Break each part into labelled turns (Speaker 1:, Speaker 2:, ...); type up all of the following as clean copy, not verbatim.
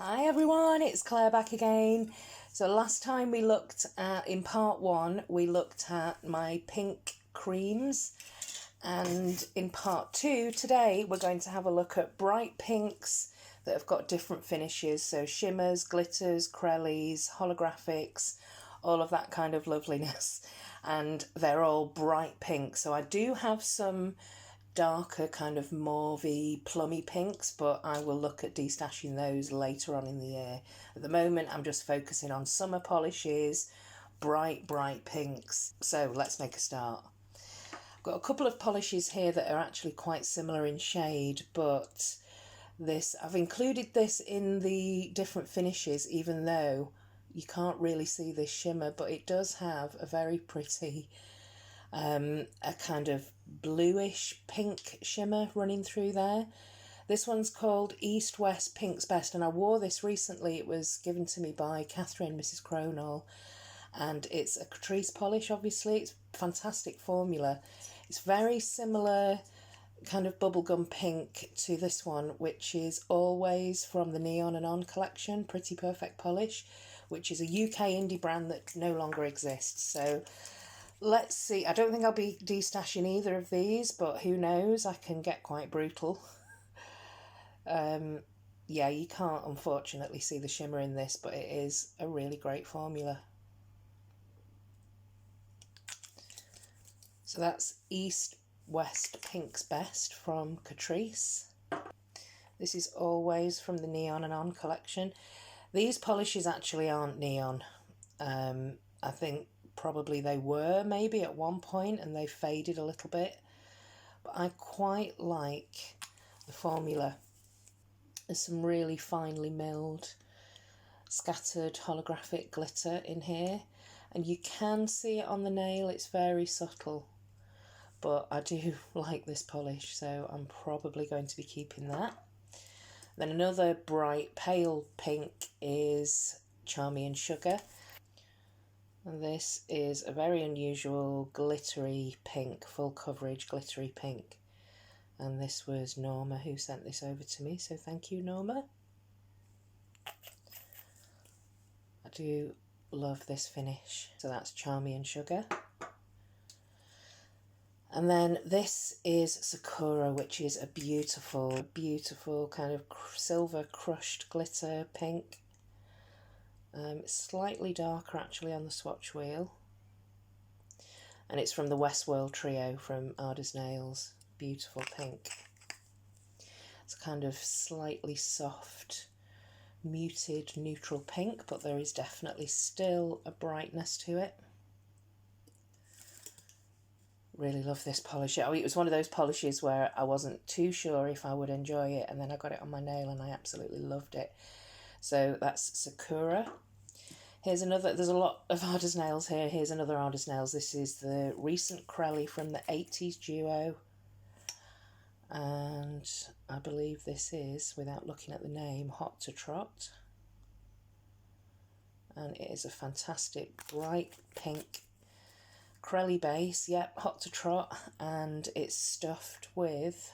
Speaker 1: Hi everyone, it's Claire back again. So last time we looked at, in part one, we looked at my pink creams, and in part two today we're going to have a look at bright pinks that have got different finishes, so shimmers, glitters, crellies, holographics, all of that kind of loveliness, and they're all bright pink. So I do have some darker kind of mauvey plummy pinks, but I will look at destashing those later on in the year. At the moment I'm just focusing on summer polishes, bright pinks. So let's make a start. I've got a couple of polishes here that are actually quite similar in shade, but I've included this in the different finishes, even though you can't really see this shimmer, but it does have a very pretty a kind of bluish pink shimmer running through there. This one's called East West Pink's Best, and I wore this recently. It was given to me by Catherine, Mrs. Cronall, and it's a Catrice polish, obviously. It's a fantastic formula. It's very similar kind of bubblegum pink to this one, which is Always from the Neon and On collection, Pretty Perfect Polish, which is a UK indie brand that no longer exists. So let's see. I don't think I'll be destashing either of these, but who knows? I can get quite brutal. Yeah, you can't unfortunately see the shimmer in this, but it is a really great formula. So that's East West Pink's Best from Catrice. This is Always from the Neon and On collection. These polishes actually aren't neon. I think probably they were maybe at one point and they faded a little bit, but I quite like the formula. There's some really finely milled scattered holographic glitter in here, and you can see it on the nail. It's very subtle, but I do like this polish, so I'm probably going to be keeping that. Then another bright pale pink is Charming Sugar. And this is a very unusual glittery pink, full coverage glittery pink. And this was Norma who sent this over to me, so thank you, Norma. I do love this finish. So that's Charming Sugar. And then this is Sakura, which is a beautiful kind of silver crushed glitter pink. It's slightly darker actually on the swatch wheel, and it's from the Westworld trio from Ada's Nails. Beautiful pink. It's kind of slightly soft, muted, neutral pink, but there is definitely still a brightness to it. Really love this polish. It was one of those polishes where I wasn't too sure if I would enjoy it, and then I got it on my nail and I absolutely loved it. So that's Sakura. Here's another, there's a lot of Ada's Nails here. Here's another Ada's Nails. This is the recent Crelly from the 80s duo. And I believe this is, without looking at the name, Hot to Trot. And it is a fantastic bright pink Crelly base. Yep, Hot to Trot. And it's stuffed with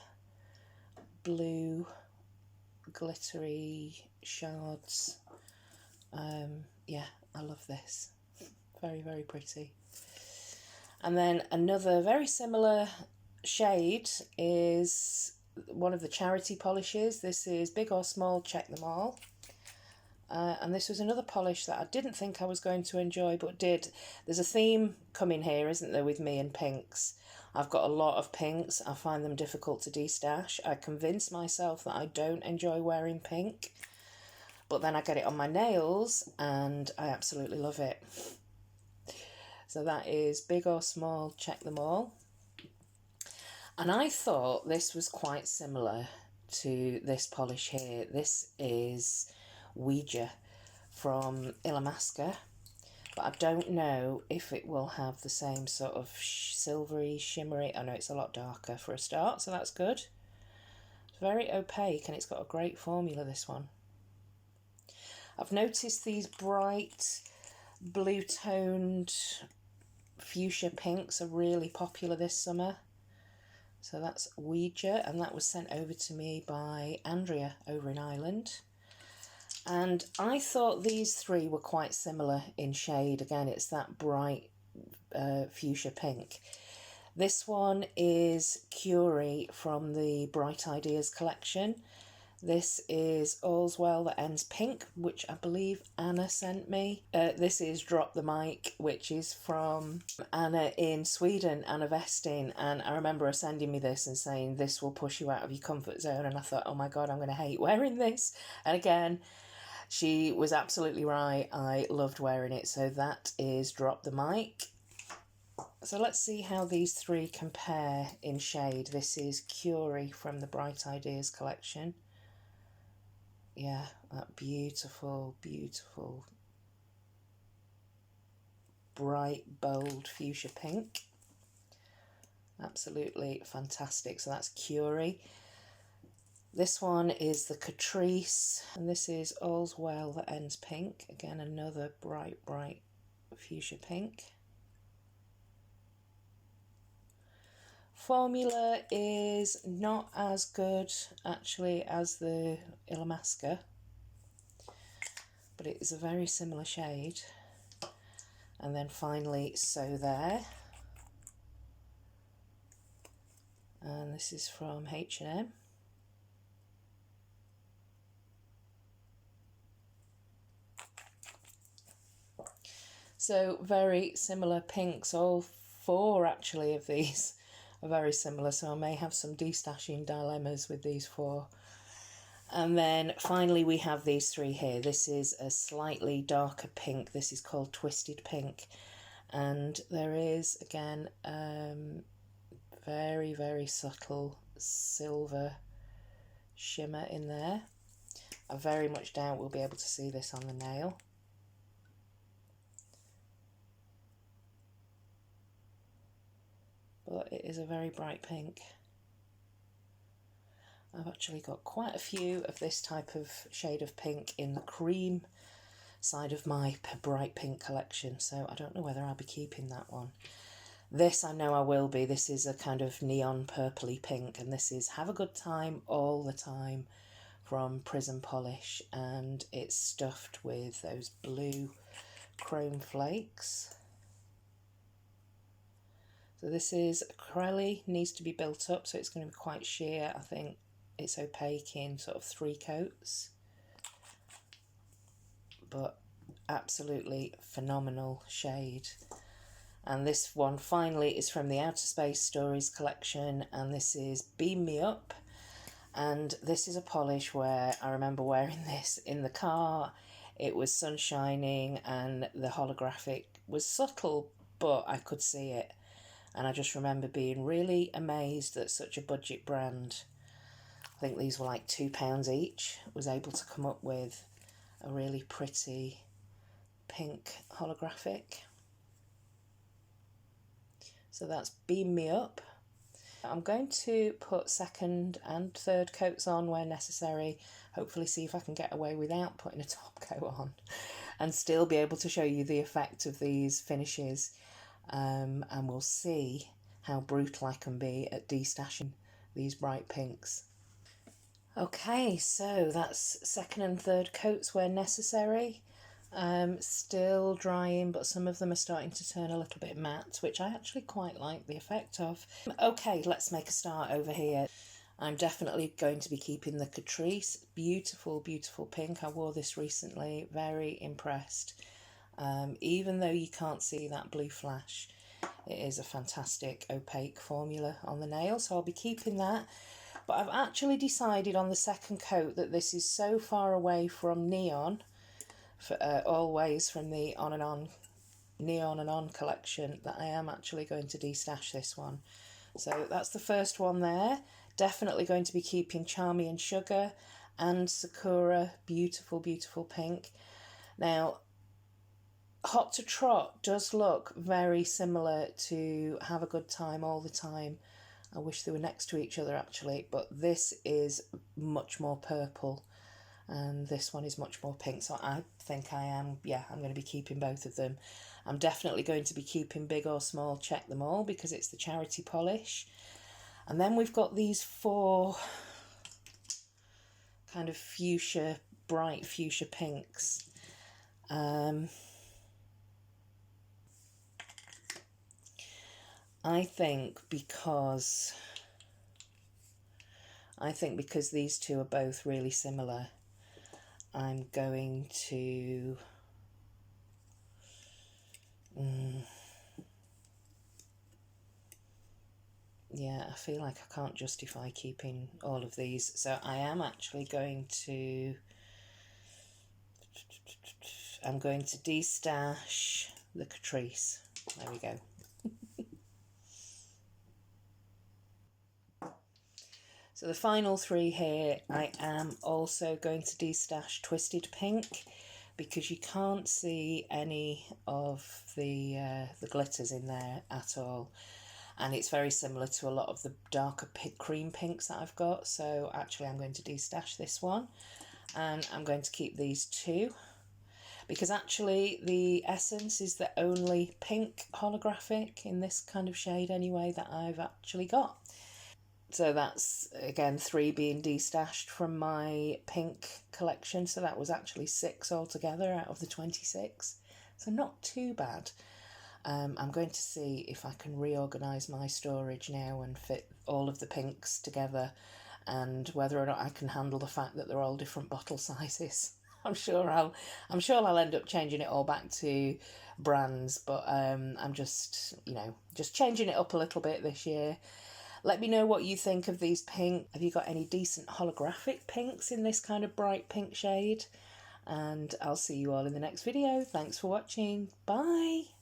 Speaker 1: blue glittery shards. Yeah, I love this. Very pretty. And then another very similar shade is one of the charity polishes. This is Big or Small, Check Them All. And this was another polish that I didn't think I was going to enjoy, but did. There's a theme coming here, isn't there, with me and pinks. I've got a lot of pinks. I find them difficult to destash. I convince myself that I don't enjoy wearing pink, but then I get it on my nails and I absolutely love it. So that is Big or Small, Check Them All. And I thought this was quite similar to this polish here. This is Ouija from Illamasqua, but I don't know if it will have the same sort of silvery, shimmery. I know it's a lot darker for a start, so that's good. It's very opaque and it's got a great formula, this one. I've noticed these bright blue-toned fuchsia pinks are really popular this summer. So that's Ouija, and that was sent over to me by Andrea over in Ireland. And I thought these three were quite similar in shade. Again, it's that bright fuchsia pink. This one is Curie from the Bright Ideas collection. This is All's Well That Ends Pink, which I believe Anna sent me. This is Drop the Mic, which is from Anna in Sweden, Anna Vestin. And I remember her sending me this and saying, this will push you out of your comfort zone. And I thought, oh my God, I'm going to hate wearing this. And again, she was absolutely right. I loved wearing it. So that is Drop the Mic. So let's see how these three compare in shade. This is Curie from the Bright Ideas collection. Yeah, that beautiful, beautiful, bright, bold fuchsia pink. Absolutely fantastic. So that's Curie. This one is the Catrice, and this is All's Well That Ends Pink. Again, another bright, bright fuchsia pink. Formula is not as good actually as the Illamasqua, but it is a very similar shade. And then finally So There, and this is from H&M. So very similar pinks. All four actually of these are very similar, so I may have some destashing dilemmas with these four. And then finally we have these three here. This is a slightly darker pink. This is called Twisted Pink. And there is, again, very, very subtle silver shimmer in there. I very much doubt we'll be able to see this on the nail. But it is a very bright pink. I've actually got quite a few of this type of shade of pink in the cream side of my bright pink collection, so I don't know whether I'll be keeping that one. This I know I will be. This is a kind of neon purpley pink, and this is Have a Good Time All the Time from Prism Polish, and it's stuffed with those blue chrome flakes. So this is acrylic, needs to be built up, so it's going to be quite sheer. I think it's opaque in sort of 3 coats. But absolutely phenomenal shade. And this one finally is from the Outer Space Stories collection, and this is Beam Me Up. And this is a polish where I remember wearing this in the car. It was sun shining and the holographic was subtle, but I could see it. And I just remember being really amazed that such a budget brand, I think these were like £2 each, was able to come up with a really pretty pink holographic. So that's Beam Me Up. I'm going to put second and third coats on where necessary, hopefully see if I can get away without putting a top coat on and still be able to show you the effect of these finishes. And we'll see how brutal I can be at destashing these bright pinks. Okay, so that's second and third coats where necessary. Still drying, but some of them are starting to turn a little bit matte, which I actually quite like the effect of. Okay, let's make a start over here. I'm definitely going to be keeping the Catrice. Beautiful, beautiful pink. I wore this recently, very impressed. Even though you can't see that blue flash, it is a fantastic opaque formula on the nail, so I'll be keeping that. But I've actually decided on the second coat that this is so far away from neon, for, always from the On and On Neon and On collection, that I am actually going to destash this one. So that's the first one there. Definitely going to be keeping Charmy and Sugar and Sakura, beautiful, beautiful pink. Now, Hot to Trot does look very similar to Have a Good Time All the Time. I wish they were next to each other actually, but this is much more purple and this one is much more pink, so I think I'm going to be keeping both of them. I'm definitely going to be keeping Big or Small, Check Them All, because it's the charity polish. And then we've got these 4 kind of fuchsia bright fuchsia pinks. I think because these two are both really similar, I'm going to yeah, I feel like I can't justify keeping all of these, so I am actually going to destash the Catrice. There we go. So the final three here, I am also going to destash Twisted Pink, because you can't see any of the glitters in there at all, and it's very similar to a lot of the darker cream pinks that I've got. So actually I'm going to destash this one, and I'm going to keep these two, because actually the Essence is the only pink holographic in this kind of shade anyway that I've actually got. So that's, again, 3 being destashed from my pink collection. So that was actually 6 altogether out of the 26. So not too bad. I'm going to see if I can reorganise my storage now and fit all of the pinks together, and whether or not I can handle the fact that they're all different bottle sizes. I'm sure I'll end up changing it all back to brands, but I'm just changing it up a little bit this year. Let me know what you think of these pink. Have you got any decent holographic pinks in this kind of bright pink shade? And I'll see you all in the next video. Thanks for watching. Bye.